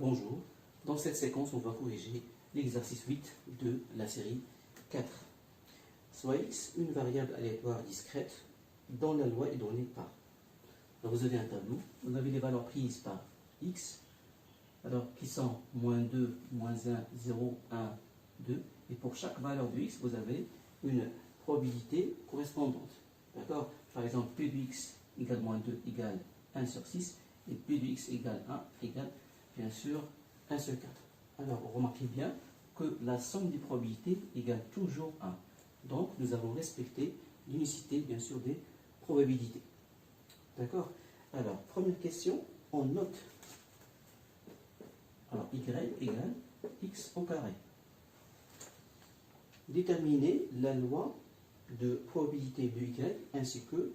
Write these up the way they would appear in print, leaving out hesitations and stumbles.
Bonjour, dans cette séquence, on va corriger l'exercice 8 de la série 4. Soit x une variable aléatoire discrète dont la loi est donnée par. Alors vous avez un tableau, vous avez les valeurs prises par x, alors qui sont -2, -1, 0, 1, 2, et pour chaque valeur de x, vous avez une probabilité correspondante. D'accord? Par exemple, p de x égale -2 égale 1 sur 6, et p de x égale 1 égale bien sûr 1 sur 4. Alors remarquez bien que la somme des probabilités égale toujours 1. Donc nous avons respecté l'unicité bien sûr des probabilités. D'accord? Alors première question, on note alors y égale x au carré. Déterminer la loi de probabilité de y ainsi que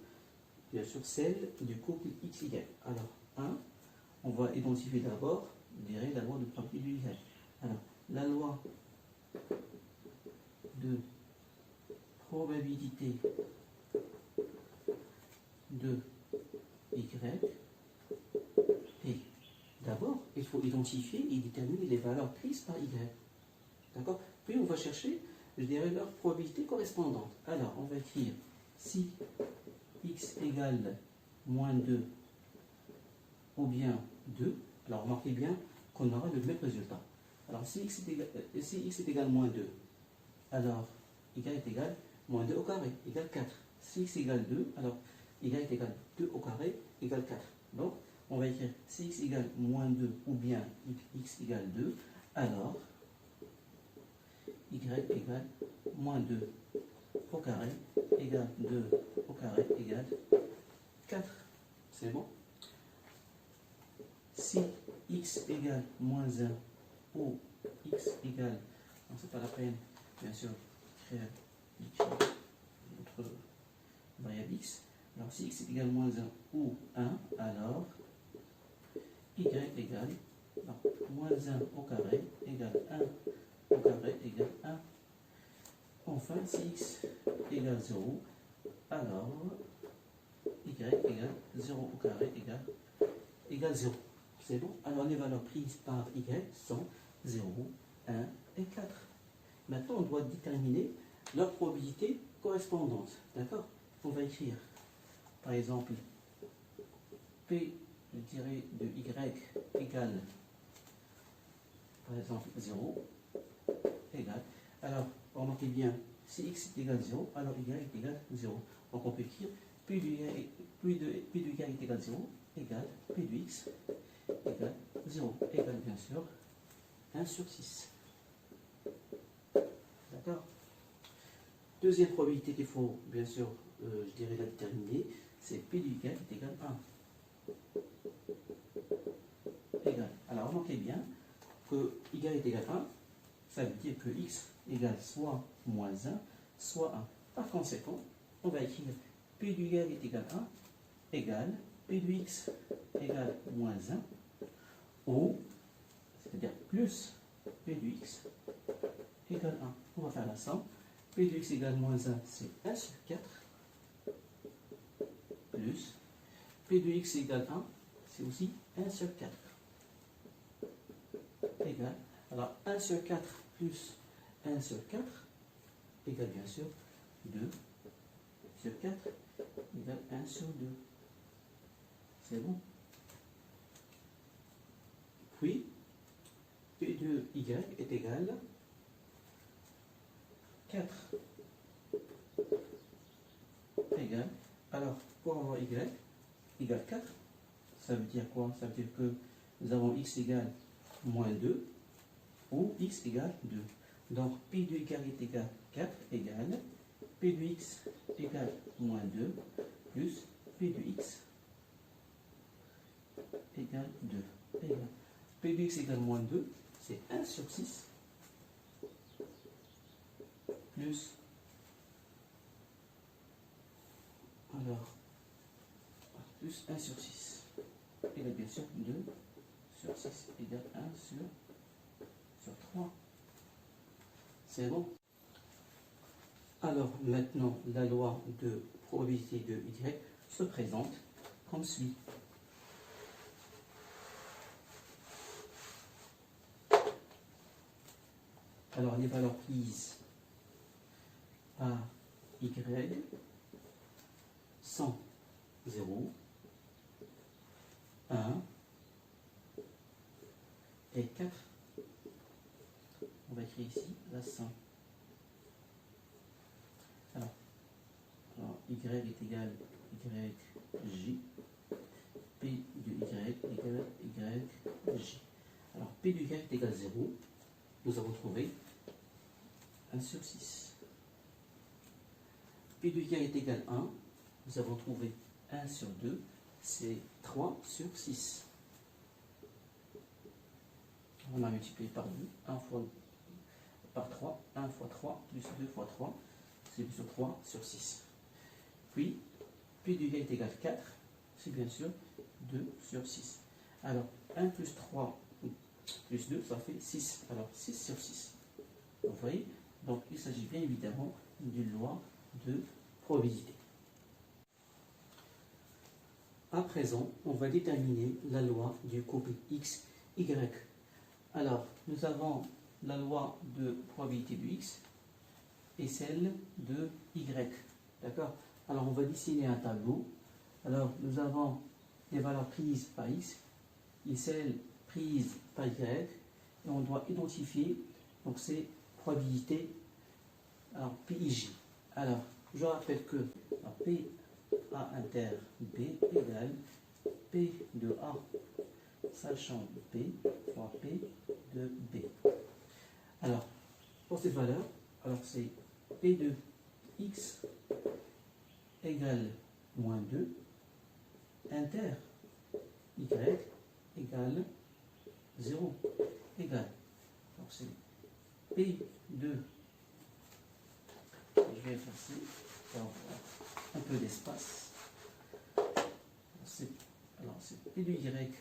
bien sûr celle du couple xy. Alors 1, on va identifier d'abord, je dirais, la loi de probabilité de y. Alors la loi de probabilité de y est, d'abord il faut identifier et déterminer les valeurs prises par y. D'accord? Puis on va chercher, je dirais, leur probabilité correspondante. Alors on va écrire si x égale -2 ou bien 2, alors remarquez bien qu'on aura le même résultat. Alors si x est égal -2, alors y est égal -2 au carré, égale 4. Si x égale 2, alors y est égal 2 au carré, égale 4. Donc on va écrire si x égale -2 ou bien x égale 2, alors y égale -2 au carré égale 2 au carré égale 4. C'est bon? Si x égale -1 ou x égale, donc c'est pas la peine, bien sûr, d'écrire notre variable x. Alors si x est égal -1 ou 1, alors y égale -1 au carré égale 1 au carré égale 1. Enfin, si x égale 0, alors y égale 0 au carré égale 0. C'est bon? Alors les valeurs prises par y sont 0, 1 et 4. Maintenant, on doit déterminer leur probabilité correspondante. D'accord? On va écrire, par exemple, p de y égale, par exemple, 0 égale. Alors, remarquez bien, si x est égal 0, alors y est égal 0. Donc on peut écrire p de y est égal 0 égale p de x égale 0, égale bien sûr 1 sur 6. D'accord? Deuxième probabilité qu'il faut bien sûr, je dirais, la déterminer, c'est p de y est égal 1. Égal. Alors remarquez bien que y est égal 1, ça veut dire que x égale soit -1, soit 1. Par conséquent, on va écrire p de y est égal 1 égale p de x égale -1 ou, c'est-à-dire plus p de x égale 1. On va faire la somme. P de x égale -1, c'est 1 sur 4, plus P de x égale 1, c'est aussi 1 sur 4, égale, alors 1 sur 4 plus 1 sur 4, égale bien sûr 2 sur 4, égale 1 sur 2. C'est bon? Puis, P de y est égal 4 égale, alors pour avoir y égale 4, ça veut dire quoi? Ça veut dire que nous avons x égale -2 ou x égale 2. Donc p de y est égal 4 égale p de x égale -2 plus p de x égale 2. Égale. P de x égale -2, c'est 1 sur 6 plus, alors, plus 1 sur 6 égale bien sûr 2 sur 6 égale 1 sur 3. C'est bon? Alors maintenant, la loi de probabilité de y se présente comme suit. Alors, les valeurs prises A, Y sont 0, 1 et 4. On va écrire ici la somme. Alors, y est égal yj, p de y égale yj. Alors, p de y est égal 0, nous avons trouvé 1 sur 6. P de y est égal 1, nous avons trouvé 1 sur 2, c'est 3 sur 6. On a multiplié par 2, 1 fois par 3, 1 fois 3, plus 2 fois 3, c'est bien sûr 3 sur 6. Puis, P de y est égal 4, c'est bien sûr 2 sur 6. Alors, 1 plus 3 plus 2, ça fait 6. Alors, 6 sur 6. Vous voyez? Donc, il s'agit bien évidemment d'une loi de probabilité. À présent, on va déterminer la loi du couple X, Y. Alors, nous avons la loi de probabilité de X et celle de Y. D'accord? Alors, on va dessiner un tableau. Alors, nous avons les valeurs prises par X et celles prises par Y. Et on doit identifier donc ces probabilités. Alors, PIJ. Alors, je rappelle que P A inter B égale P de A, sachant P fois P de B. Alors, pour cette valeur, alors c'est P de X égale moins 2, inter Y égale 0, égale. Donc c'est P de, je vais effacer pour avoir un peu d'espace. Alors c'est P de Y,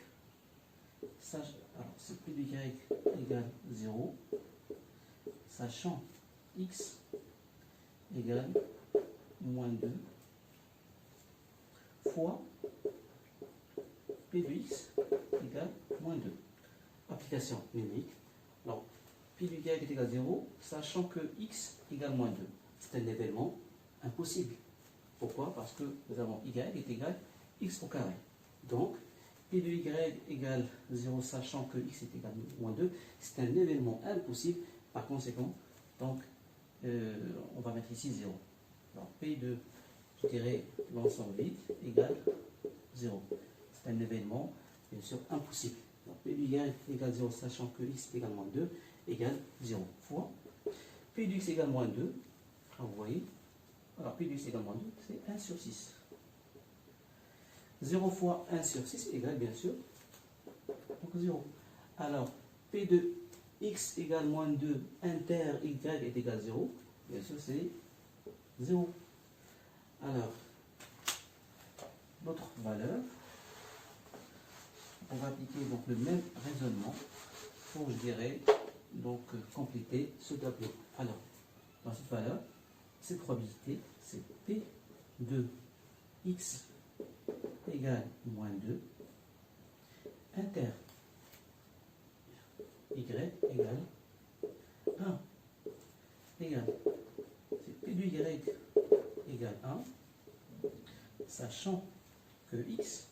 alors c'est P de Y égale 0, sachant X égale moins 2 fois P de X égale moins 2. Application numérique. Alors, P de Y est égal à 0, sachant que X égale moins 2. C'est un événement impossible. Pourquoi? Parce que nous avons Y est égal à X au carré. Donc, P de Y égale 0, sachant que X est égal à moins 2, c'est un événement impossible. Par conséquent, donc, on va mettre ici 0. Alors, P de, je dirais, l'ensemble vide égale 0. C'est un événement, bien sûr, impossible. Donc, P de Y égale 0, sachant que X est égal à moins 2, égale 0 fois P de X égale moins 2. Alors, vous voyez, alors P de X égale moins 2, c'est 1 sur 6. 0 fois 1 sur 6 égale, bien sûr, donc 0. Alors, P de X égale moins 2, inter Y est égal à 0, bien sûr, c'est 0. Alors, notre valeur, on va appliquer donc le même raisonnement pour, je dirais, donc compléter ce tableau. Alors, dans cette valeur, cette probabilité, c'est P de X égale moins 2, inter Y égale 1, égale, c'est P de Y égale 1, sachant que X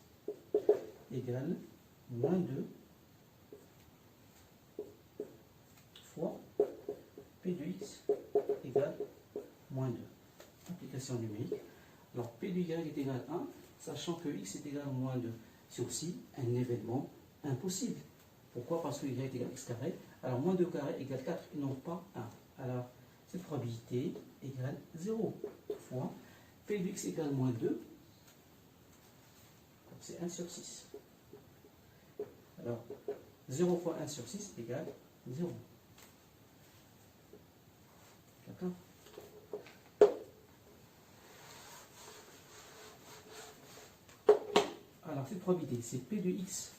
égale moins 2 fois P de X égale moins 2. Application numérique. Alors P de Y est égal à 1, sachant que X est égal à moins 2. C'est aussi un événement impossible. Pourquoi? Parce que Y est égal à X carré. Alors moins 2 carré égale 4 et non pas 1. Alors cette probabilité égale 0 fois P de X égale moins 2. C'est 1 sur 6. Alors 0 fois 1 sur 6 égale 0. D'accord? Alors, cette probabilité, c'est P de X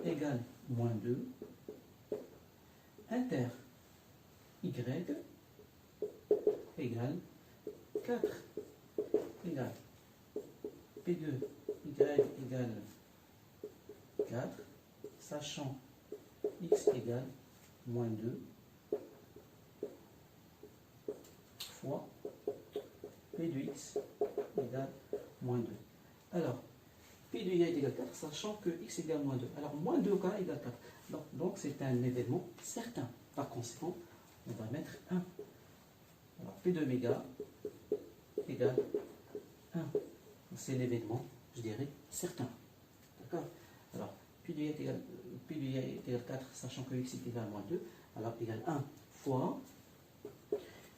égale moins 2, inter Y égale 4, égale P de Y égale 4, sachant X égale moins 2 fois P de x égale moins 2. Alors, P de y est égal à 4, sachant que x égale moins 2. Alors, moins 2 au carré égale 4. Donc c'est un événement certain. Par conséquent, on va mettre 1. Alors, P de méga égale 1. C'est l'événement, je dirais, certain. D'accord? Alors, P de y est égal à 4, sachant que x est égal à moins 2. Alors, égale 1 fois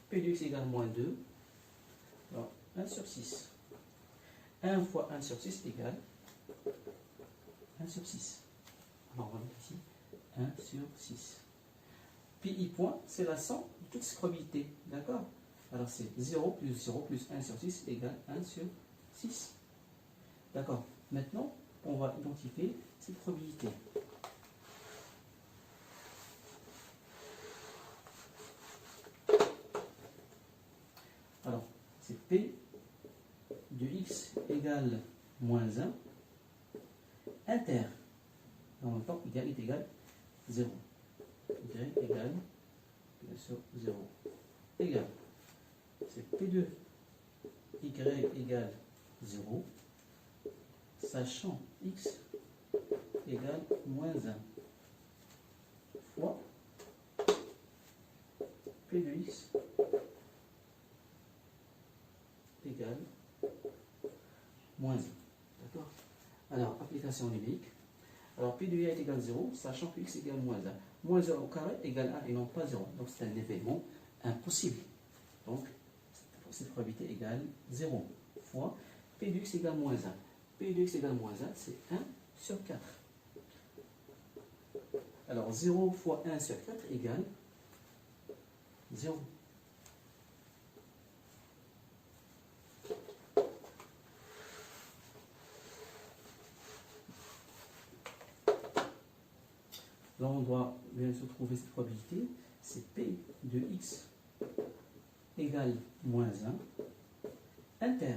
P de x égale moins 2. Alors, 1 sur 6. 1 fois 1 sur 6 égale 1 sur 6. Alors, on va mettre ici 1 sur 6. Pi point, c'est la somme de toutes ces probabilités. D'accord? Alors, c'est 0 plus 1 sur 6 égale 1 sur 6. D'accord? Maintenant, on va identifier cette probabilité. Alors, c'est P de x égale moins 1 inter. En même temps, y est égal 0. Y égale, bien sûr, 0. Égal. C'est P de y égale 0, sachant x égale moins 1 fois P de x égale moins 1. D'accord? Alors, application numérique. Alors, P de y est égal à 0, sachant que x égale moins 1. Moins 1 au carré égale 1 et non pas 0. Donc, c'est un événement impossible. Donc, cette probabilité égale 0 fois P de x égale moins 1. P de x égale moins 1, c'est 1 sur 4. Alors, 0 fois 1 sur 4 égale 0. Là, on doit bien sûr trouver cette probabilité. C'est P de x égale moins 1 inter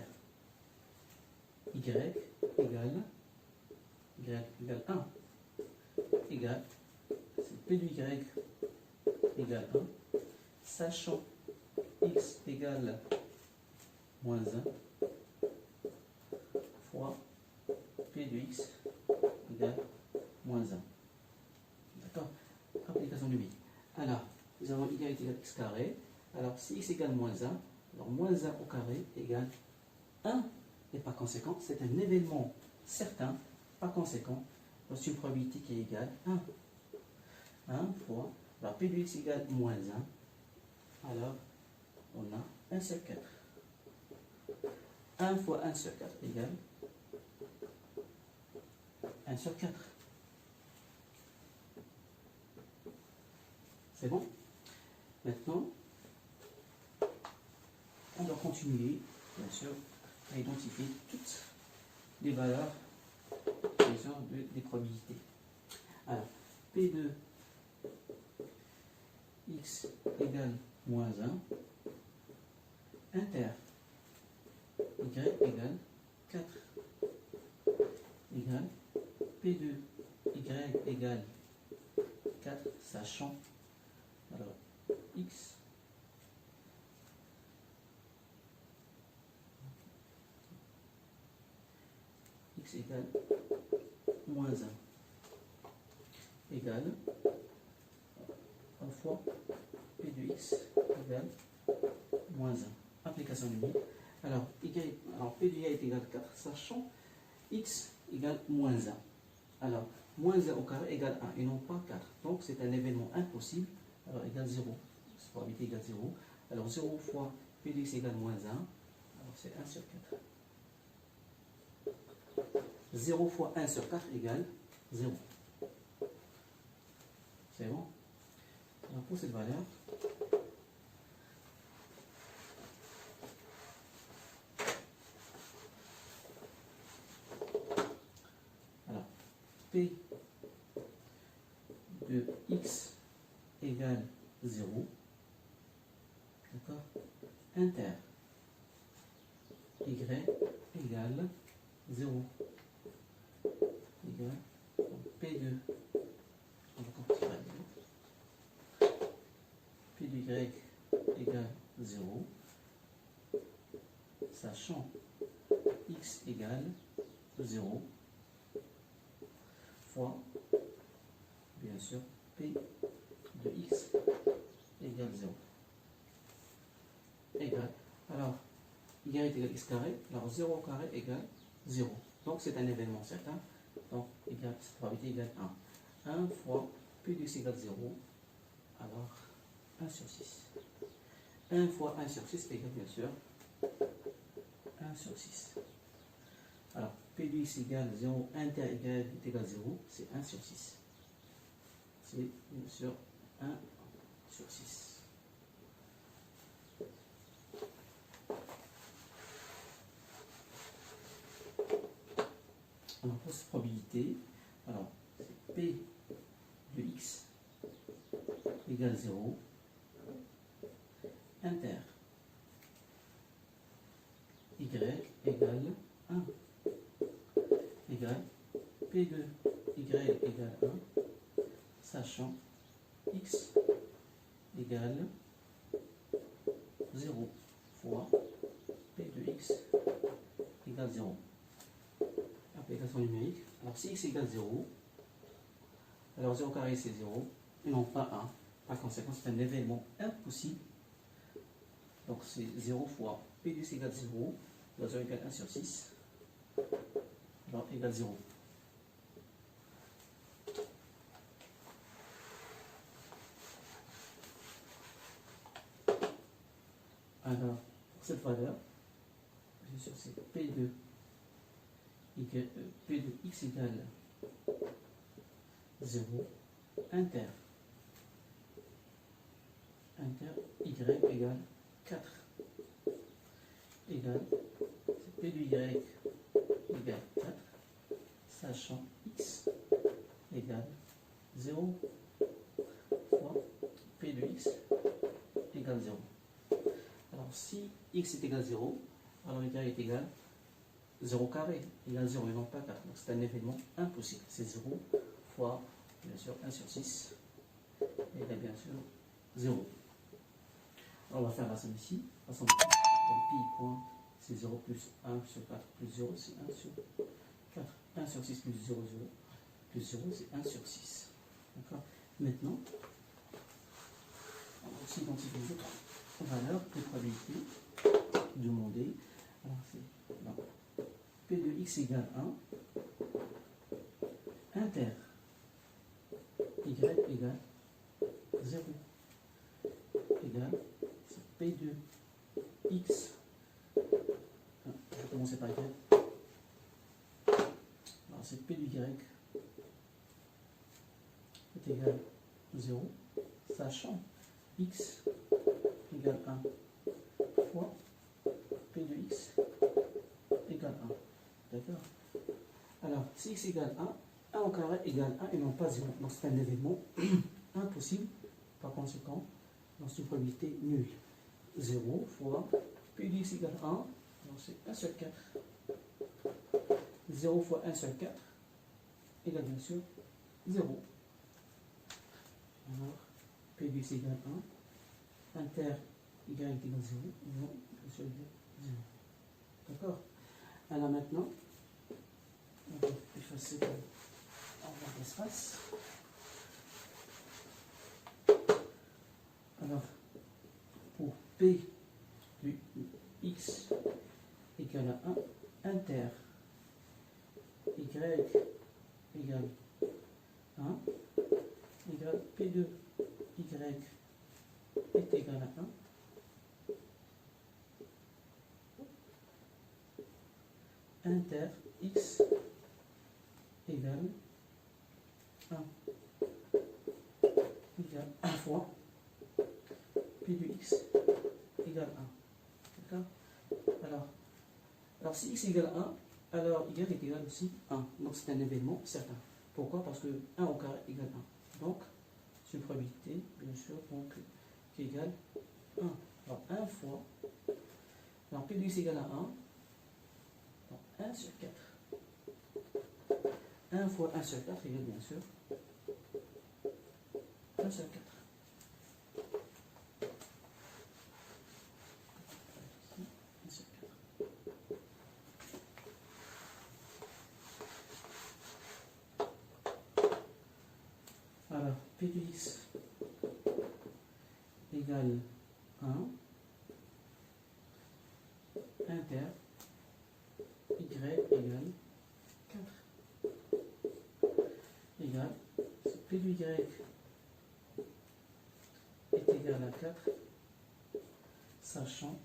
y égale 1 égale, c'est P de y égale 1, sachant x égale moins 1 fois P de x égale moins 1. D'accord? Application numérique. Alors, nous avons y égale x carré. Alors, si x égale moins 1, alors moins 1 au carré égale 1. Et par conséquent, c'est un événement certain. Par conséquent, c'est une probabilité qui est égale 1. 1 fois, alors P de x égale moins 1. Alors, on a 1 sur 4. 1 fois 1 sur 4 égale 1 sur 4. C'est bon? Maintenant, on doit continuer, bien sûr, à identifier toutes les valeurs des probabilités. Alors, P de x égale moins 1, inter y égale 4, égale P de y égale 4, sachant, alors, x égale moins 1 égale 1 fois P de x égale moins 1. Application numérique. Alors, P de y est égal à 4, sachant x égale moins 1. Alors, moins 1 au carré égale 1 et non pas 4. Donc, c'est un événement impossible. Alors, égale 0. Cette probabilité égale 0. Alors, 0 fois P de x égale moins 1. Alors, c'est 1 sur 4. 0 fois 1 sur 4 égale 0. C'est bon? Alors, pour cette valeur, alors, P de x égale 0, d'accord? Inter y égale 0, égale P de, on va continuer à dire, sachant x égale 0 fois, bien sûr, p de x égale 0. Égale. Alors, y égale x carré, alors 0 au carré égale 0. Donc c'est un événement certain. Donc égale, cette probabilité égale 1. 1 fois p de x égale 0, alors 1 sur 6. 1 fois 1 sur 6 égale bien sûr 1 sur 6. Alors, P de x égale 0, inter égale 0, c'est 1 sur 6. C'est bien sûr 1 sur 6. Alors, pour cette probabilité, alors, c'est P de x égale 0, inter y égale 1, égale P de y égale 1, sachant x égale 0 fois P de x égale 0. Application numérique. Alors si x égale 0, alors 0 carré c'est 0, et non pas 1. Par conséquent, c'est un événement impossible. Donc c'est 0 fois P de x égale 0, 0 égale 1 sur 6, alors égale 0. Alors, pour cette valeur, bien sûr, c'est P de x égale 0, inter y égale 4, égale, c'est P de y égale 4, sachant x égale 0 fois P de x égale 0. Alors, si x est égal à 0, alors y est égal 0 carré égale 0 et non pas 4. Donc, c'est un événement impossible. C'est 0 fois, bien sûr, 1 sur 6 égale bien sûr 0. Alors, on va faire la somme ici. La somme pi point, c'est 0 plus 1 sur 4 plus 0, c'est 1 sur 4. 1 sur 6 plus 0, 0 plus 0, c'est 1 sur 6. D'accord. Maintenant, on va aussi identifier les autres valeurs de probabilité demandées. Alors, c'est P de x égale 1, inter y égale 0, égale, c'est P de x. Je vais commencer par y. Alors, c'est P de y est égal 0, sachant x égale 1 fois P de x égale 1. D'accord. Alors, si x égale 1, 1 au carré égale 1 et non pas 0. Donc, c'est un événement impossible. Par conséquent, c'est une probabilité nulle. 0 fois P de x égale 1, donc c'est 1 sur 4. 0 fois 1 sur 4 égale bien sûr 0. Alors, P de x égale 1, inter y égale 0, non, bien sûr 0. D'accord. Alors maintenant, on va effacer pour avoir l'espace. Alors, pour P de x égale à 1, inter y égale 1, égale P de y est égal à 1, inter x égale 1, égale 1 fois P de x égale 1. D'accord. Alors, si x égale 1, alors y est égal aussi 1. Donc c'est un événement certain. Pourquoi? Parce que 1 au carré égale 1. Donc, c'est une probabilité, bien sûr, donc, qui égale 1. Alors 1 fois, alors P de x égale à 1, donc 1 sur 4. 1 fois 1 sur 4 égale bien sûr 1 sur 4. 1 sur 4. P de x égale 1, inter, y égale 4, égale, P de y est égal à 4, sachant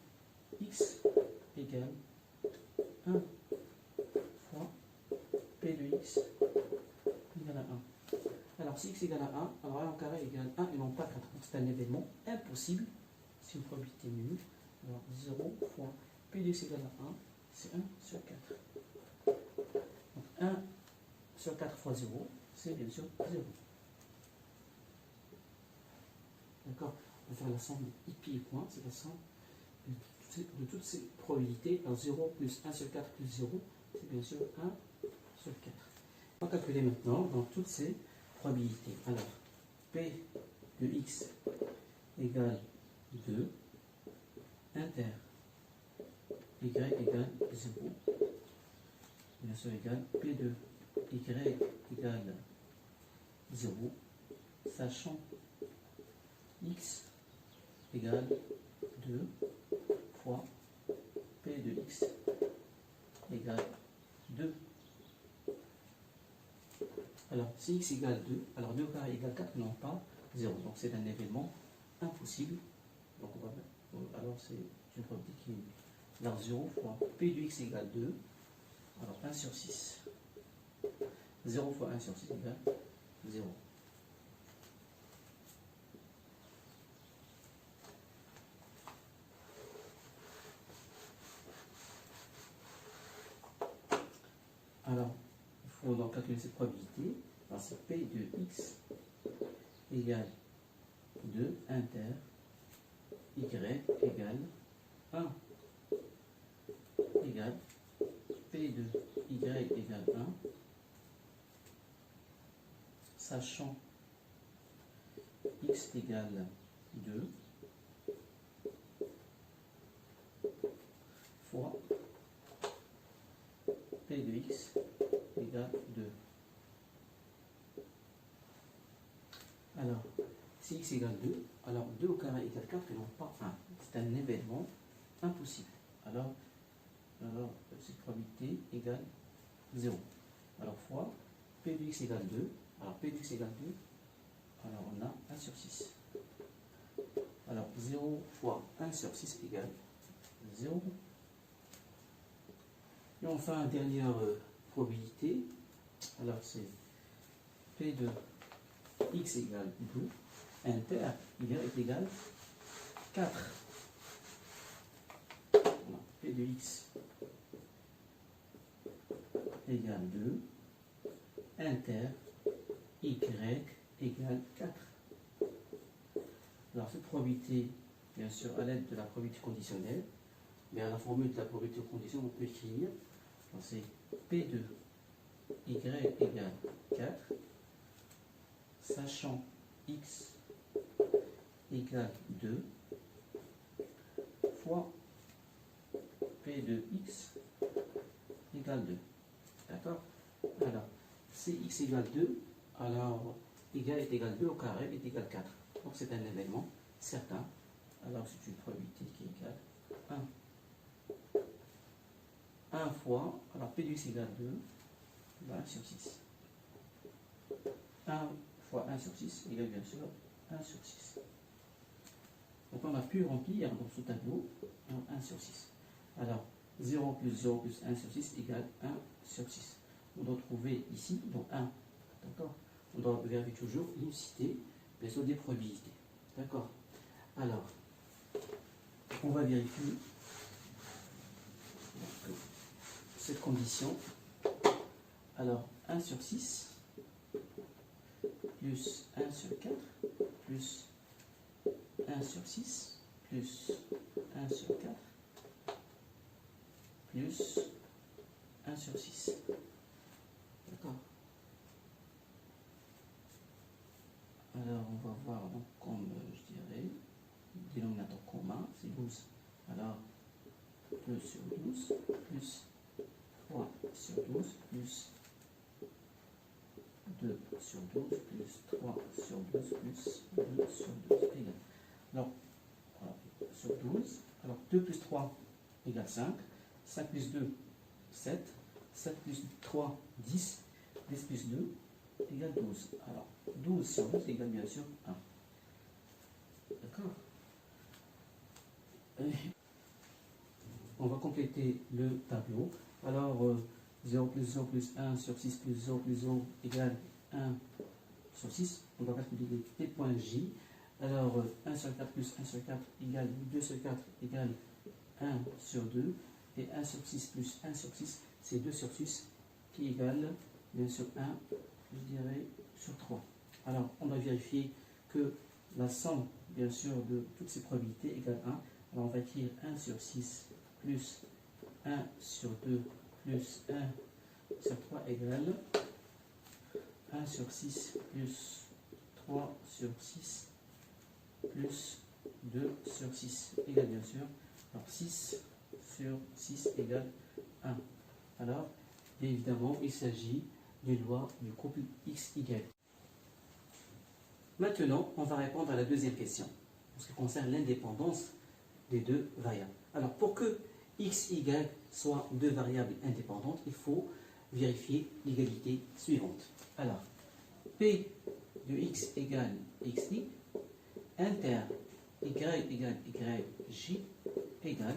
x égale 1 fois P de x égale à 1. Alors si x égale à 1, alors 1 au carré égale 1 et non pas 4. C'est un événement impossible, c'est une probabilité nulle. Alors 0 fois P de x égale à 1, c'est 1 sur 4. Donc 1 sur 4 fois 0, c'est bien sûr 0. D'accord? On va faire la somme de pi et point, c'est la somme de toutes ces probabilités. Alors 0 plus 1 sur 4 plus 0, c'est bien sûr 1 sur 4. On va calculer maintenant dans toutes ces probabilités. Alors, P de x égale 2, inter, y égale 0, bien sûr égale P de y égale 0, sachant x égale 2 fois P de x égale 2. Alors, si x égale 2, alors 2 au carré égale 4, non pas 0. Donc, c'est un événement impossible. Donc, alors, c'est une probabilité qui est nulle. Alors, 0 fois P de x égale 2. Alors, 1 sur 6. 0 fois 1 sur 6 égale 0. Alors, il faut donc calculer cette probabilité. Alors, c'est P de x égale 2 inter y égale 1 égale P de y égale 1, sachant x égale 2 fois P de x égale 2. Alors, si x égale 2, alors 2 au carré égale 4 et non pas 1. C'est un événement impossible. Alors cette probabilité égale 0. Alors, fois P de x égale 2. Alors, P de x égale 2. Alors, on a 1 sur 6. Alors, 0 fois 1 sur 6 égale 0. Et enfin, dernière probabilité. Alors, c'est P de x égale 2. Inter, y est égal 4. Voilà. P de x égale 2. Inter, y égale 4. Alors, cette probabilité, bien sûr, à l'aide de la probabilité conditionnelle, mais à la formule de la probabilité conditionnelle, on peut écrire, c'est P de y égale 4, sachant x égale 2 fois P de x égale 2. D'accord? Alors, si x égale 2, alors y est égal 2 au carré est égal 4. Donc c'est un événement certain. Alors c'est une probabilité qui est égale 1. 1 fois, alors P de x égale 2, 1 sur 6. 1 fois 1 sur 6 égale bien sûr 1 sur 6. Donc on a pu remplir dans ce tableau 1 sur 6. Alors 0 plus 0 plus 1 sur 6 égale 1 sur 6. On doit trouver ici, donc 1. D'accord? On doit vérifier toujours l'unicité, bien sûr, des probabilités. D'accord? Alors, on va vérifier cette condition. Alors, 1 sur 6 plus 1 sur 4 plus 1 sur 6 plus 1 sur 4 plus 1 sur 6. D'accord? Alors, on va voir, donc, comme je dirais, dénominateur commun, c'est 12. Alors, 2 sur 12 plus 3 sur 12 plus 2 sur 12 plus 3 sur 12 plus 2 sur 12 égale. Alors, voilà, sur 12, alors 2 plus 3 égale 5, 5 plus 2, 7, 7 plus 3, 10, 10 plus 2 égale 12. Alors, 12 sur 12 égale bien sûr 1. D'accord? On va compléter le tableau. Alors, 0 plus 0 plus 1 sur 6 plus 0 plus 0 égale 1 sur 6. On va calculer les points J. Alors, 1 sur 4 plus 1 sur 4 égale 2 sur 4 égale 1 sur 2. Et 1 sur 6 plus 1 sur 6, c'est 2 sur 6 qui égale bien sûr 1, je dirais, sur 3. Alors, on va vérifier que la somme, bien sûr, de toutes ces probabilités égale 1. Alors, on va écrire 1 sur 6 plus 1 sur 2 plus 1 sur 3 égale 1 sur 6 plus 3 sur 6 plus 2 sur 6 égale bien sûr. Alors, 6 sur 6 égale 1. Alors, évidemment, il s'agit d'une loi du couple XY. Maintenant, on va répondre à la deuxième question, en ce qui concerne l'indépendance des deux variables. Alors, pour que x, y soient deux variables indépendantes, il faut vérifier l'égalité suivante. Alors, P de x égale xi, inter y égale yj égale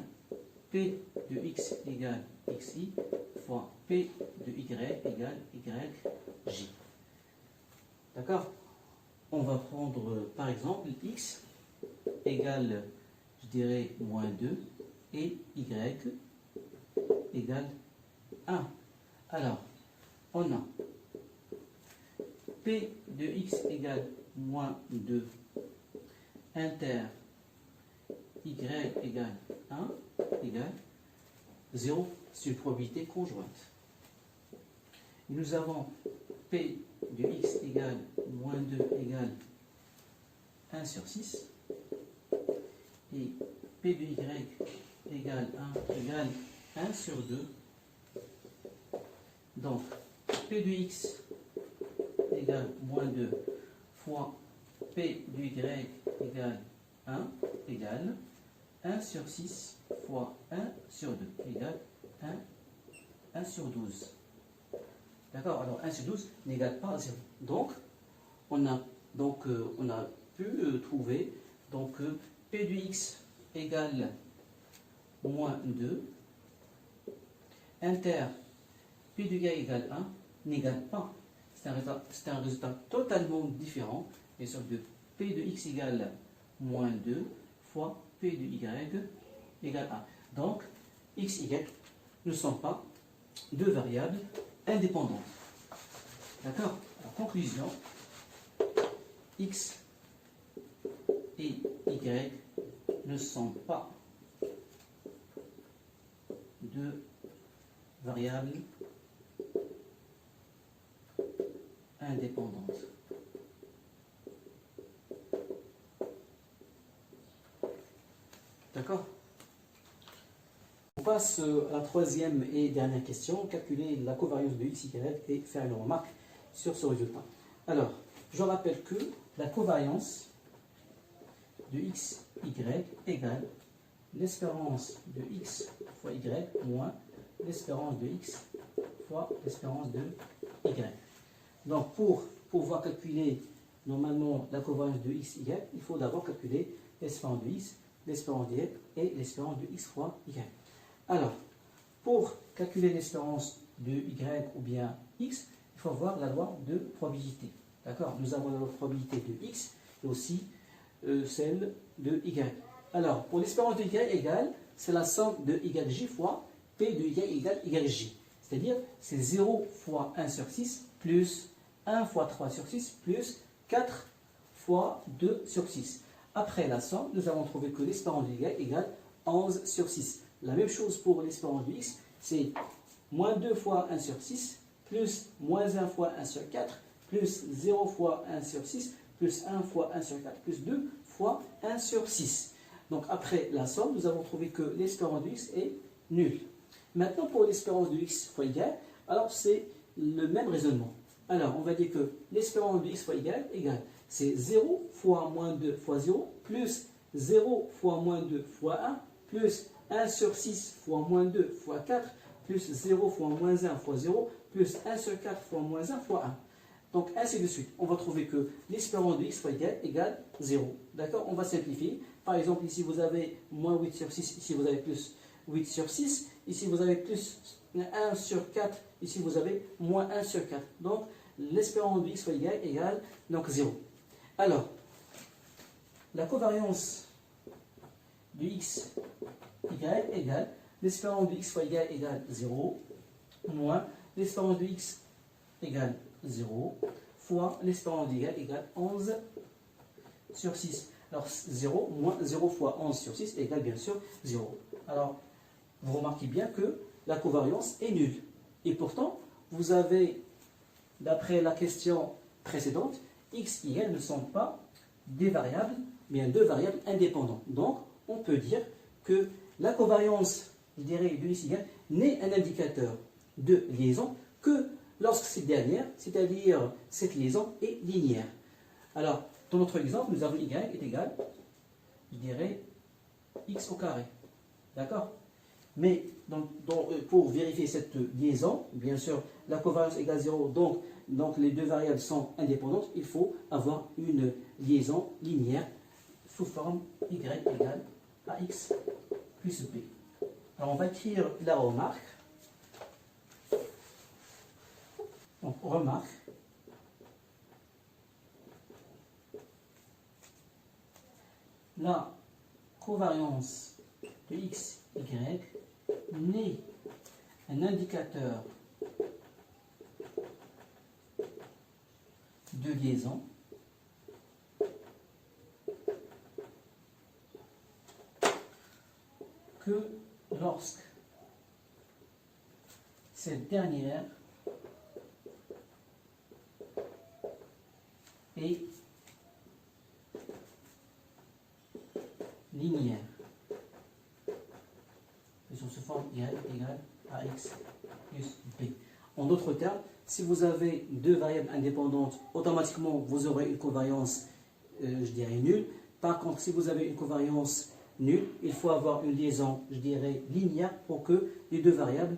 P de x égale xi fois P de y égale yj. D'accord? On va prendre par exemple x égale, je dirais, moins 2 et y égale 1. Alors, on a P de x égale moins 2 inter y égale 1 égale 0, c'est une probabilité conjointe. Et nous avons P de x égale moins 2 égale 1 sur 6 et P de y égale 1 égale 1 sur 2. Donc, P de x égale moins 2 fois P de y égale 1 égale 1 sur 6 fois 1 sur 2 égale 1 sur 12. D'accord? Alors 1 sur 12 n'égale pas 0. Donc, on a pu trouver donc, P de x égale moins 2, inter P de y égale 1 n'égale pas. C'est un résultat totalement différent. Et sur de P de x égale moins 2 fois P de y égale 1. Donc, x, y ne sont pas deux variables indépendantes. D'accord? En conclusion, x et y ne sont pas deux variables indépendantes. D'accord? On passe à la troisième et dernière question, calculer la covariance de x, y et faire une remarque sur ce résultat. Alors, je rappelle que la covariance de x, y égale l'espérance de x fois y moins l'espérance de x fois l'espérance de y. Donc, pour pouvoir calculer normalement la covariance de x, y, il faut d'abord calculer l'espérance de x, l'espérance de y et l'espérance de x fois y. Alors, pour calculer l'espérance de y ou bien x, il faut avoir la loi de probabilité. D'accord? Nous avons la loi de probabilité de x et aussi celle de y. Alors, pour l'espérance de y égale, c'est la somme de yj fois p de y égale yj. C'est-à-dire, c'est 0 fois 1 sur 6 plus 1 fois 3 sur 6 plus 4 fois 2 sur 6. Après la somme, nous avons trouvé que l'espérance de y égale 11 sur 6. La même chose pour l'espérance de x, c'est moins 2 fois 1 sur 6 plus moins 1 fois 1 sur 4 plus 0 fois 1 sur 6 plus 1 fois 1 sur 4 plus 2 fois 1 sur 6. Donc après la somme, nous avons trouvé que l'espérance de x est nulle. Maintenant pour l'espérance de x fois y, alors c'est le même raisonnement. Alors, on va dire que l'espérance de x fois y égale, c'est 0 fois moins 2 fois 0, plus 0 fois moins 2 fois 1, plus 1 sur 6 fois moins 2 fois 4, plus 0 fois moins 1 fois 0, plus 1 sur 4 fois moins 1 fois 1. Donc, ainsi de suite. On va trouver que l'espérance de x fois y égale 0. D'accord? On va simplifier. Par exemple, ici, vous avez moins 8 sur 6. Ici, vous avez plus 8 sur 6. Ici, vous avez plus 1 sur 4. Ici, vous avez moins 1 sur 4. Donc, l'espérance de x fois y égale donc 0. Alors, la covariance de x, y égale l'espérance de x fois y égale 0, moins l'espérance de x égale 0, fois l'espérance de y égale 11 sur 6. Alors 0 moins 0 fois 11 sur 6 égale bien sûr 0. Alors, vous remarquez bien que la covariance est nulle. Et pourtant, vous avez, d'après la question précédente, x et y ne sont pas des variables, mais deux variables indépendantes. Donc, on peut dire que la covariance, je dirais, de x et y n'est un indicateur de liaison que lorsque cette dernière, c'est-à-dire cette liaison, est linéaire. Alors, dans notre exemple, nous avons y est égal, je dirais, x au carré. D'accord? Mais pour vérifier cette liaison, bien sûr, la covariance égale 0, donc les deux variables sont indépendantes, il faut avoir une liaison linéaire sous forme y égale ax plus b. Alors on va écrire la remarque. Donc remarque. La covariance de x, y n'est un indicateur de liaison que lorsque cette dernière est linéaire. Et sur ce forme y égale à x plus b. En d'autres termes, si vous avez deux variables indépendantes, automatiquement vous aurez une covariance, je dirais, nulle. Par contre, si vous avez une covariance nulle, il faut avoir une liaison, je dirais, linéaire pour que les deux variables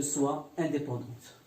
soient indépendantes.